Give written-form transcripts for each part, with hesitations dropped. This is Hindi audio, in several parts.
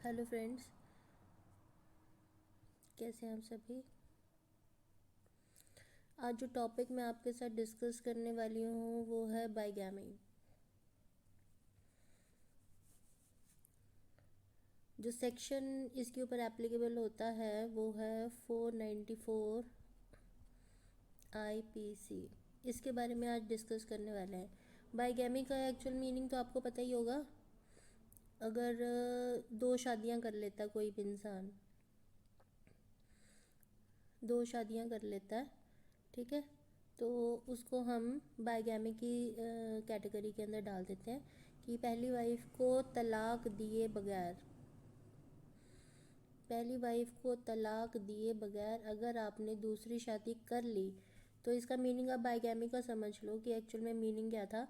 हेलो फ्रेंड्स, कैसे हैं आप सभी। आज जो टॉपिक मैं आपके साथ डिस्कस करने वाली हूँ वो है बाइगैमी। जो सेक्शन इसके ऊपर एप्लीकेबल होता है वो है 494 आईपीसी। इसके बारे में आज डिस्कस करने वाले हैं। बाइगैमी का एक्चुअल मीनिंग तो आपको पता ही होगा। अगर दो शादियाँ कर लेता कोई भी इंसान, दो शादियाँ कर लेता है, ठीक है, तो उसको हम बाइगैमी की कैटेगरी के अंदर डाल देते हैं कि पहली वाइफ को तलाक दिए बगैर, पहली वाइफ को तलाक दिए बगैर अगर आपने दूसरी शादी कर ली तो इसका मीनिंग आप बाइगैमी का समझ लो कि एक्चुअल में मीनिंग क्या था।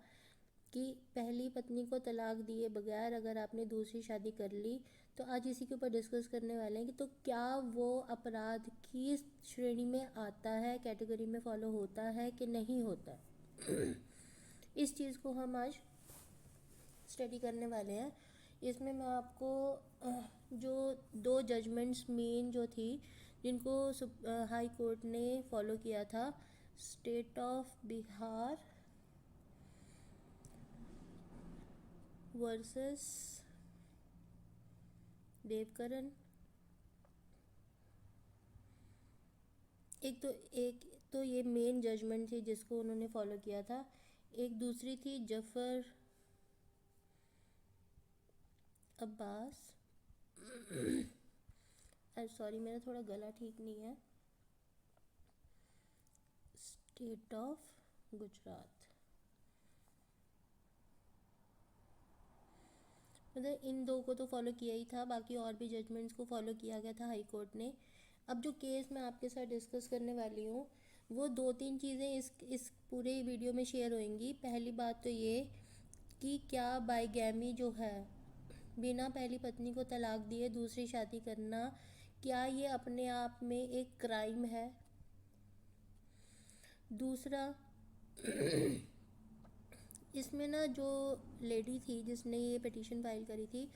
कि पहली पत्नी को तलाक दिए बगैर अगर आपने दूसरी शादी कर ली, तो आज इसी के ऊपर डिस्कस करने वाले हैं कि तो क्या वो अपराध की श्रेणी में आता है, कैटेगरी में फॉलो होता है कि नहीं होता है। इस चीज़ को हम आज स्टडी करने वाले हैं। इसमें मैं आपको जो दो जजमेंट्स मेन जो थी जिनको हाई कोर्ट ने फॉलो किया था, state of Bihar versus Devkaran. एक तो ये मेन जजमेंट थी जिसको उन्होंने फॉलो किया था। एक दूसरी थी जफर अब्बास। सॉरी, मेरा थोड़ा गला ठीक नहीं है। State of Gujarat. मतलब इन दो को तो फॉलो किया ही था, बाकी और भी जजमेंट्स को फॉलो किया गया था हाई कोर्ट ने। अब जो केस मैं आपके साथ डिस्कस करने वाली हूँ वो दो तीन चीज़ें इस पूरे वीडियो में शेयर होंगी। पहली बात तो ये कि क्या बाइगैमी जो है, बिना पहली पत्नी को तलाक दिए दूसरी शादी करना, क्या ये अपने आप में एक क्राइम है। दूसरा, इसमें ना जो लेडी थी जिसने ये पिटीशन फाइल करी थी,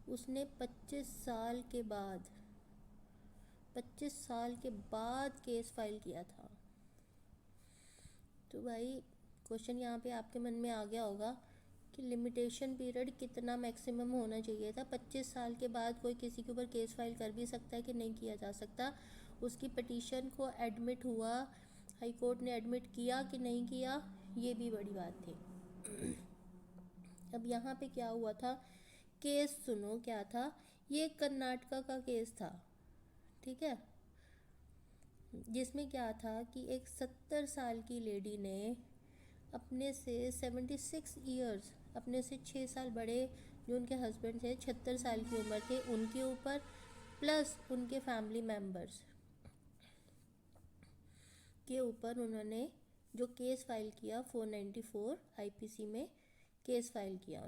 उसने 25 साल के बाद केस फाइल किया था। तो भाई क्वेश्चन यहाँ पे आपके मन में आ गया होगा कि लिमिटेशन पीरियड कितना मैक्सिमम होना चाहिए था। 25 साल के बाद कोई किसी के ऊपर केस फाइल कर भी सकता है कि नहीं किया जा सकता। उसकी पिटीशन को एडमिट हुआ, हाई कोर्ट ने एडमिट किया कि नहीं किया, ये भी बड़ी बात थी। अब यहाँ पे क्या हुआ था, केस सुनो क्या था। ये कर्नाटका का केस था, ठीक है, जिसमें क्या था कि एक 70 साल की लेडी ने अपने से 76 ईयर्स, अपने से 6 साल बड़े जो उनके हस्बैंड थे, 76 साल की उम्र थे उनके ऊपर, प्लस उनके फैमिली मेम्बर्स के ऊपर उन्होंने जो केस फाइल किया 494 आईपीसी में केस फाइल किया।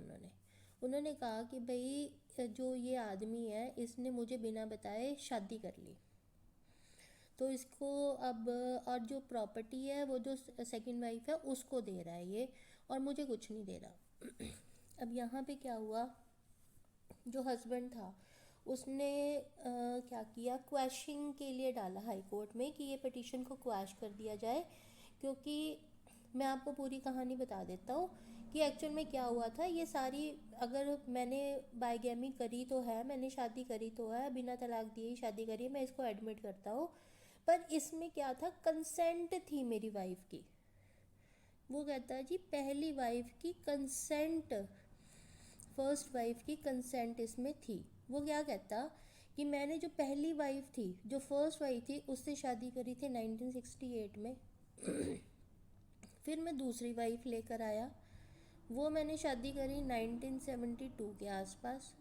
उन्होंने कहा कि भाई जो ये आदमी है इसने मुझे बिना बताए शादी कर ली, तो इसको अब, और जो प्रॉपर्टी है वो जो सेकंड वाइफ है उसको दे रहा है ये, और मुझे कुछ नहीं दे रहा। अब यहाँ पे क्या हुआ, जो हस्बैंड था उसने क्या किया, क्वैशिंग के लिए डाला हाई कोर्ट में कि ये पिटीशन को क्वैश कर दिया जाए। क्योंकि मैं आपको पूरी कहानी बता देता हूँ कि एक्चुअल में क्या हुआ था। ये सारी, अगर मैंने बाइगैमी करी तो है, मैंने शादी करी तो है, बिना तलाक दिए ही शादी करी है, मैं इसको एडमिट करता हूँ, पर इसमें क्या था, कंसेंट थी मेरी वाइफ की। वो कहता है जी पहली वाइफ की कंसेंट, फर्स्ट वाइफ की कंसेंट इसमें थी। वो क्या कहता कि मैंने जो पहली वाइफ थी, जो फर्स्ट वाइफ थी, उससे शादी करी थी 1968 में। फिर मैं दूसरी वाइफ लेकर आया, वो मैंने शादी करी 1972 के आसपास।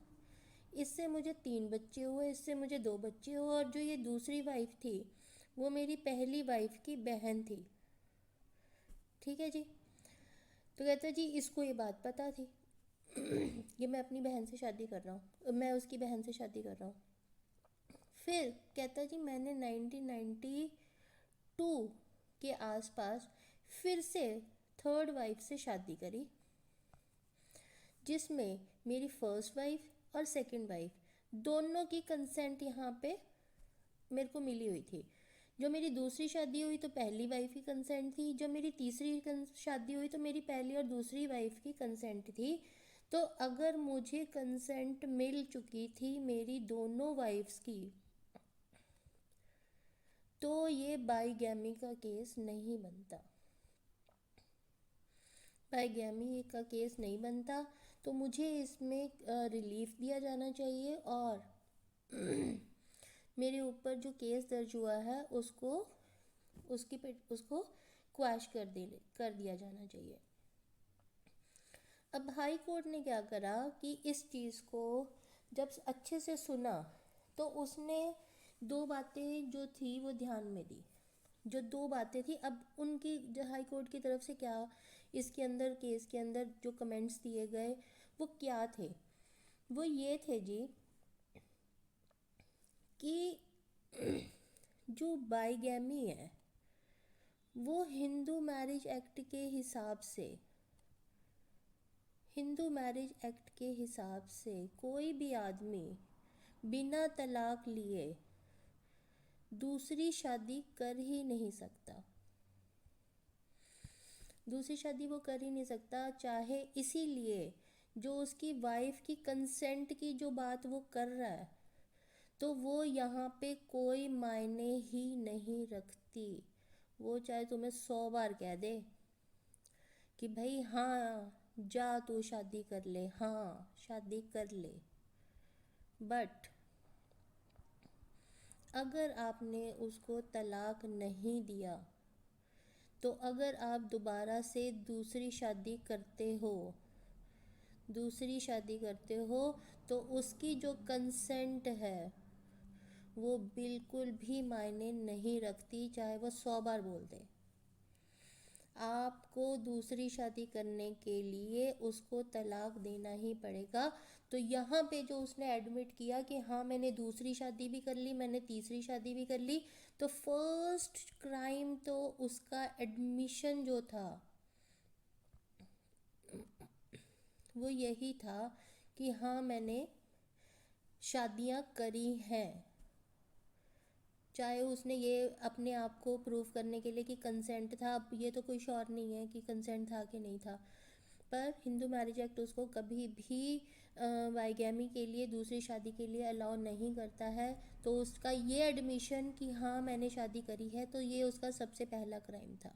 इससे मुझे 3 बच्चे हुए, इससे मुझे 2 बच्चे हुए, और जो ये दूसरी वाइफ थी वो मेरी पहली वाइफ की बहन थी, ठीक है जी। तो कहता है जी इसको ये बात पता थी कि मैं अपनी बहन से शादी कर रहा हूँ, मैं उसकी बहन से शादी कर रहा हूँ। फिर कहता है जी मैंने 1992 के आसपास फिर से थर्ड वाइफ से शादी करी, जिसमें मेरी फर्स्ट वाइफ और सेकंड वाइफ दोनों की कंसेंट यहाँ पे मेरे को मिली हुई थी। जो मेरी दूसरी शादी हुई तो पहली वाइफ की कंसेंट थी, जो मेरी तीसरी शादी हुई तो मेरी पहली और दूसरी वाइफ की कंसेंट थी। तो अगर मुझे कंसेंट मिल चुकी थी मेरी दोनों वाइफ्स की, तो ये बाईगैमी का केस नहीं बनता, बाईगैमी का केस नहीं बनता। तो मुझे इसमें रिलीफ दिया जाना चाहिए और मेरे ऊपर जो केस दर्ज हुआ है उसको क्वैश कर दिया जाना चाहिए। अब हाई कोर्ट ने क्या करा कि इस चीज़ को जब अच्छे से सुना तो उसने दो बातें जो थी वो ध्यान में दी। जो दो बातें थी, अब उनकी हाई कोर्ट की तरफ से क्या इसके अंदर केस के अंदर जो कमेंट्स दिए गए वो क्या थे, वो ये थे जी कि जो बाईगैमी है वो हिंदू मैरिज एक्ट के हिसाब से, हिंदू मैरिज एक्ट के हिसाब से कोई भी आदमी बिना तलाक लिए दूसरी शादी कर ही नहीं सकता, दूसरी शादी वो कर ही नहीं सकता। चाहे इसीलिए जो उसकी वाइफ की कंसेंट की जो बात वो कर रहा है तो वो यहाँ पे कोई मायने ही नहीं रखती। वो चाहे तुम्हें 100 बार कह दे कि भाई हाँ जा तू शादी कर ले, हाँ शादी कर ले, बट अगर आपने उसको तलाक नहीं दिया तो अगर आप दोबारा से दूसरी शादी करते हो, दूसरी शादी करते हो तो उसकी जो कंसेंट है वो बिल्कुल भी मायने नहीं रखती, चाहे वो 100 बार बोल दे। आपको दूसरी शादी करने के लिए उसको तलाक देना ही पड़ेगा। तो यहाँ पे जो उसने एडमिट किया कि हाँ मैंने दूसरी शादी भी कर ली, मैंने तीसरी शादी भी कर ली, तो फर्स्ट क्राइम तो उसका एडमिशन जो था वो यही था कि हाँ मैंने शादियाँ करी हैं। चाहे उसने ये अपने आप को प्रूव करने के लिए कि कंसेंट था, अब ये तो कोई श्योर नहीं है कि कंसेंट था कि नहीं था, पर हिंदू मैरिज एक्ट उसको कभी भी बाईगैमी के लिए, दूसरी शादी के लिए अलाउ नहीं करता है। तो उसका ये एडमिशन कि हाँ मैंने शादी करी है तो ये उसका सबसे पहला क्राइम था।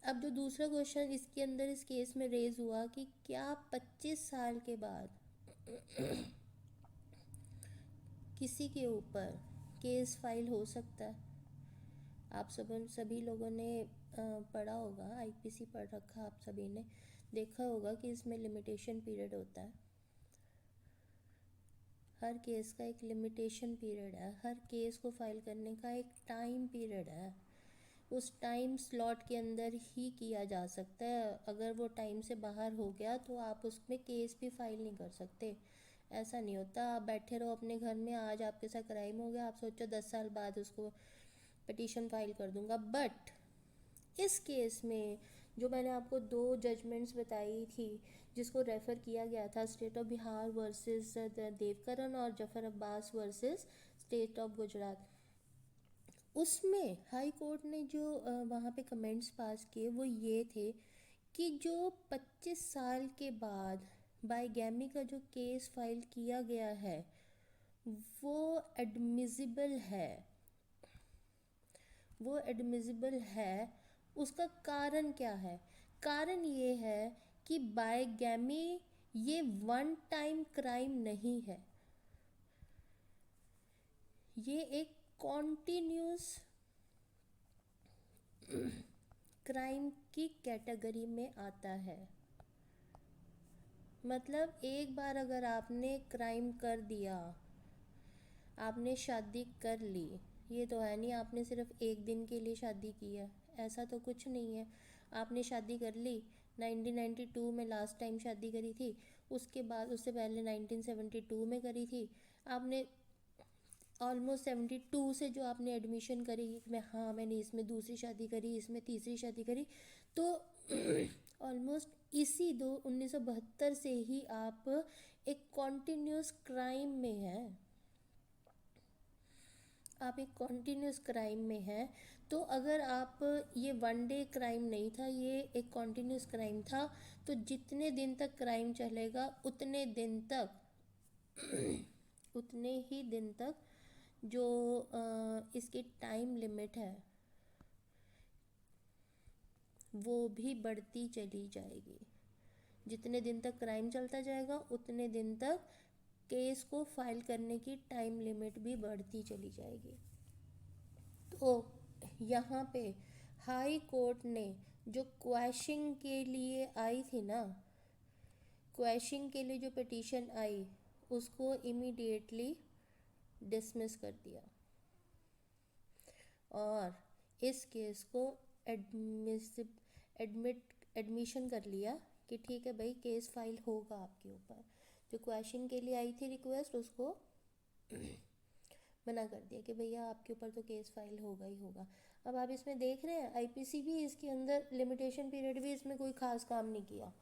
अब जो दूसरा क्वेश्चन इसके अंदर इस केस में रेज हुआ कि क्या 25 साल के बाद किसी के ऊपर केस फाइल हो सकता है? आप सभी लोगों ने पढ़ा होगा, आईपीसी पढ़ रखा, आप सभी ने देखा होगा कि इसमें लिमिटेशन पीरियड होता है। हर केस का एक लिमिटेशन पीरियड है, हर केस को फाइल करने का एक टाइम पीरियड है। उस टाइम स्लॉट के अंदर ही किया जा सकता है। अगर वो टाइम से बाहर हो गया तो आप उसमें केस भी फाइल नहीं कर सकते। ऐसा नहीं होता आप बैठे रहो अपने घर में, आज आपके साथ क्राइम हो गया, आप सोचो 10 साल बाद उसको पिटीशन फाइल कर दूंगा। बट इस केस में जो मैंने आपको दो जजमेंट्स बताई थी जिसको रेफ़र किया गया था, state of Bihar versus Devkaran और Zafar Abbas versus state of Gujarat, उसमें हाई कोर्ट ने जो वहाँ पे कमेंट्स पास किए वो ये थे कि जो 25 साल के बाद बाईगैमी का जो केस फाइल किया गया है वो एडमिसिबल है, वो एडमिसिबल है। उसका कारण क्या है? कारण ये है कि बाईगैमी ये वन टाइम क्राइम नहीं है, ये एक कॉन्टिन्यूस क्राइम की कैटेगरी में आता है। मतलब एक बार अगर आपने क्राइम कर दिया, आपने शादी कर ली, ये तो है नहीं आपने सिर्फ एक दिन के लिए शादी की है, ऐसा तो कुछ नहीं है। आपने शादी कर ली 1992 में, लास्ट टाइम शादी करी थी, उसके बाद उससे पहले 1972 में करी थी आपने। ऑलमोस्ट 72 से जो आपने एडमिशन करी कि मैं हाँ मैंने इसमें दूसरी शादी करी, इसमें तीसरी शादी करी, तो ऑलमोस्ट इसी 1972 से ही आप एक कॉन्टिन्यूस क्राइम में हैं, आप एक कॉन्टिन्यूस क्राइम में हैं। तो अगर आप, ये वन डे क्राइम नहीं था, ये एक कॉन्टिन्यूस क्राइम था, तो जितने दिन तक क्राइम चलेगा उतने दिन तक उतने ही दिन तक जो इसकी टाइम लिमिट है वो भी बढ़ती चली जाएगी। जितने दिन तक क्राइम चलता जाएगा उतने दिन तक केस को फाइल करने की टाइम लिमिट भी बढ़ती चली जाएगी। तो यहाँ पे हाई कोर्ट ने जो क्वैशिंग के लिए आई थी ना, क्वैशिंग के लिए जो पिटीशन आई उसको इमीडिएटली डिसमिस कर दिया और इस केस को एडमिशन कर लिया कि ठीक है भाई केस फाइल होगा आपके ऊपर। जो क्वेश्चन के लिए आई थी रिक्वेस्ट उसको मना कर दिया कि भैया आपके ऊपर तो केस फाइल होगा ही होगा। अब आप इसमें देख रहे हैं आईपीसी भी इसके अंदर लिमिटेशन पीरियड भी इसमें कोई ख़ास काम नहीं किया।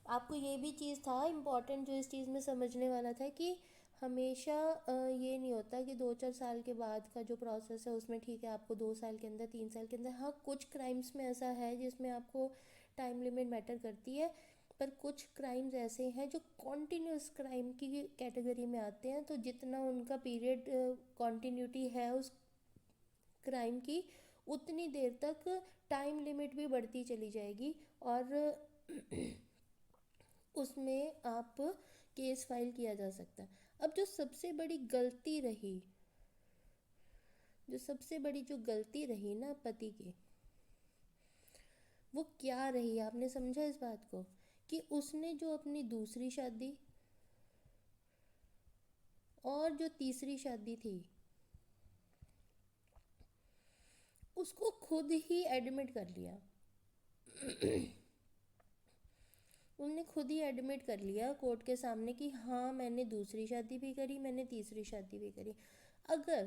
आपको ये भी चीज़ था इम्पॉर्टेंट जो इस चीज़ में समझने वाला था कि हमेशा ये नहीं होता कि 2-4 साल के बाद का जो प्रोसेस है उसमें ठीक है आपको 2 साल के अंदर 3 साल के अंदर, हाँ कुछ क्राइम्स में ऐसा है जिसमें आपको टाइम लिमिट मैटर करती है, पर कुछ क्राइम्स ऐसे हैं जो कॉन्टीन्यूस क्राइम की कैटेगरी में आते हैं। तो जितना उनका पीरियड कॉन्टीन्यूटी है उस क्राइम की उतनी देर तक टाइम लिमिट भी बढ़ती चली जाएगी और उसमें आप केस फाइल किया जा सकता है। अब जो सबसे बड़ी गलती रही ना पति की, वो क्या रही आपने समझा इस बात को, कि उसने जो अपनी दूसरी शादी और जो तीसरी शादी थी उसको खुद ही एडमिट कर लिया उनने खुद ही एडमिट कर लिया कोर्ट के सामने कि हाँ मैंने दूसरी शादी भी करी, मैंने तीसरी शादी भी करी। अगर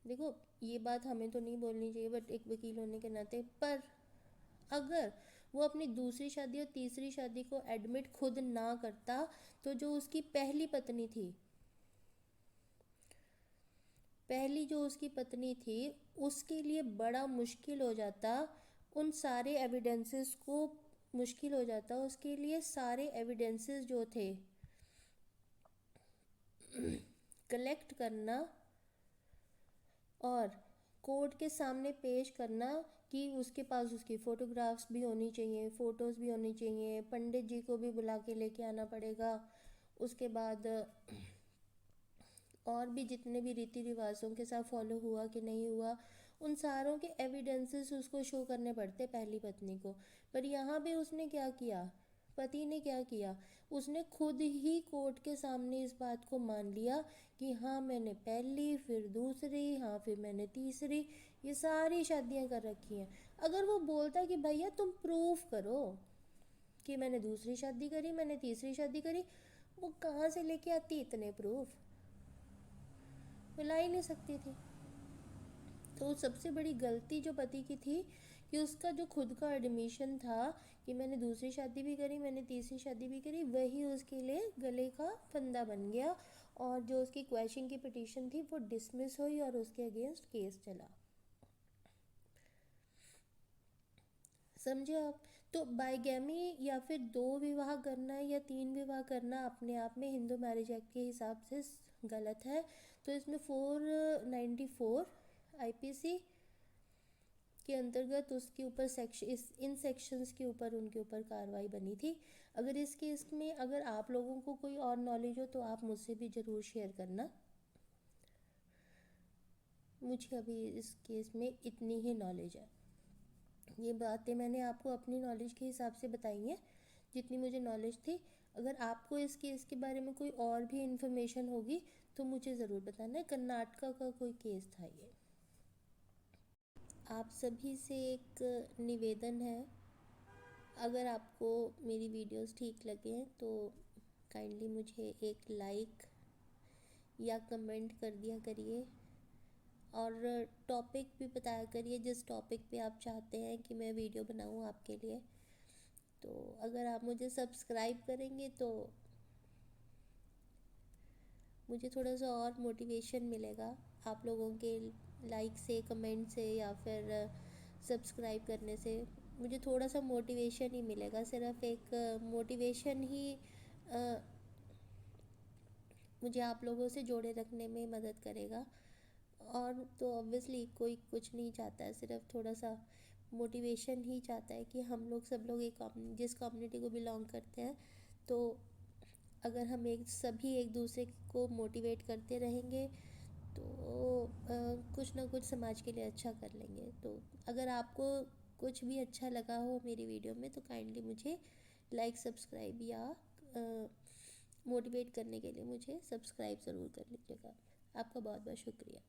देखो ये बात हमें तो नहीं बोलनी चाहिए बट एक वकील होने के नाते, पर अगर वो अपनी दूसरी शादी और तीसरी शादी को एडमिट खुद ना करता तो जो उसकी पहली थी उसके लिए बड़ा मुश्किल हो जाता, उन सारे एविडेंसेस को मुश्किल हो जाता उसके लिए सारे एविडेंसेस जो थे कलेक्ट करना और कोर्ट के सामने पेश करना कि उसके पास उसकी फ़ोटोग्राफ्स भी होनी चाहिए, फ़ोटोज़ भी होनी चाहिए, पंडित जी को भी बुला के लेके आना पड़ेगा। उसके बाद और भी जितने भी रीति रिवाजों के साथ फॉलो हुआ कि नहीं हुआ उन सारों के एविडेंसेस उसको शो करने पड़ते पहली पत्नी को। पर यहाँ पे उसने क्या किया, पति ने क्या किया, उसने खुद ही कोर्ट के सामने इस बात को मान लिया कि हाँ मैंने पहली फिर दूसरी हाँ फिर मैंने तीसरी ये सारी शादियाँ कर रखी हैं। अगर वो बोलता कि भैया तुम प्रूफ करो कि मैंने दूसरी शादी करी मैंने तीसरी शादी करी, वो कहाँ से लेके आती इतने प्रूफ, मिला ही नहीं सकती थी। तो सबसे बड़ी गलती जो पति की थी कि उसका जो खुद का एडमिशन था कि मैंने दूसरी शादी भी करी मैंने तीसरी शादी भी करी, वही उसके लिए गले का फंदा बन गया और जो उसकी क्वैशिंग की पिटीशन थी वो डिसमिस हुई और उसके अगेंस्ट केस चला। समझे आप? तो बाइगैमी या फिर 2 विवाह करना या 3 विवाह करना अपने आप में हिंदू मैरिज एक्ट के हिसाब से गलत है। तो इसमें 494 आईपीसी के अंतर्गत उसके ऊपर इन सेक्शंस के ऊपर उनके ऊपर कार्रवाई बनी थी। अगर इस केस में अगर आप लोगों को कोई और नॉलेज हो तो आप मुझसे भी ज़रूर शेयर करना। मुझे अभी इस केस में इतनी ही नॉलेज है। ये बातें मैंने आपको अपनी नॉलेज के हिसाब से बताई हैं जितनी मुझे नॉलेज थी। अगर आपको इस केस के बारे में कोई और भी इन्फॉर्मेशन होगी तो मुझे ज़रूर बताना। कर्नाटका का कोई केस था ये। आप सभी से एक निवेदन है, अगर आपको मेरी वीडियोस ठीक लगें तो काइंडली मुझे एक लाइक या कमेंट कर दिया करिए और टॉपिक भी बताया करिए जिस टॉपिक पे आप चाहते हैं कि मैं वीडियो बनाऊं आपके लिए। तो अगर आप मुझे सब्सक्राइब करेंगे तो मुझे थोड़ा सा और मोटिवेशन मिलेगा आप लोगों के लाइक से, कमेंट से, या फिर सब्सक्राइब करने से। मुझे थोड़ा सा मोटिवेशन ही मिलेगा, सिर्फ एक मोटिवेशन ही मुझे आप लोगों से जोड़े रखने में मदद करेगा। और तो ऑब्वियसली कोई कुछ नहीं चाहता है, सिर्फ थोड़ा सा मोटिवेशन ही चाहता है कि हम लोग सब लोग एक जिस कम्युनिटी को बिलोंग करते हैं, तो अगर हम एक दूसरे को मोटिवेट करते रहेंगे तो कुछ ना कुछ समाज के लिए अच्छा कर लेंगे। तो अगर आपको कुछ भी अच्छा लगा हो मेरी वीडियो में तो काइंडली मुझे लाइक, सब्सक्राइब या मोटिवेट करने के लिए मुझे सब्सक्राइब ज़रूर कर लीजिएगा। आपका बहुत बहुत शुक्रिया।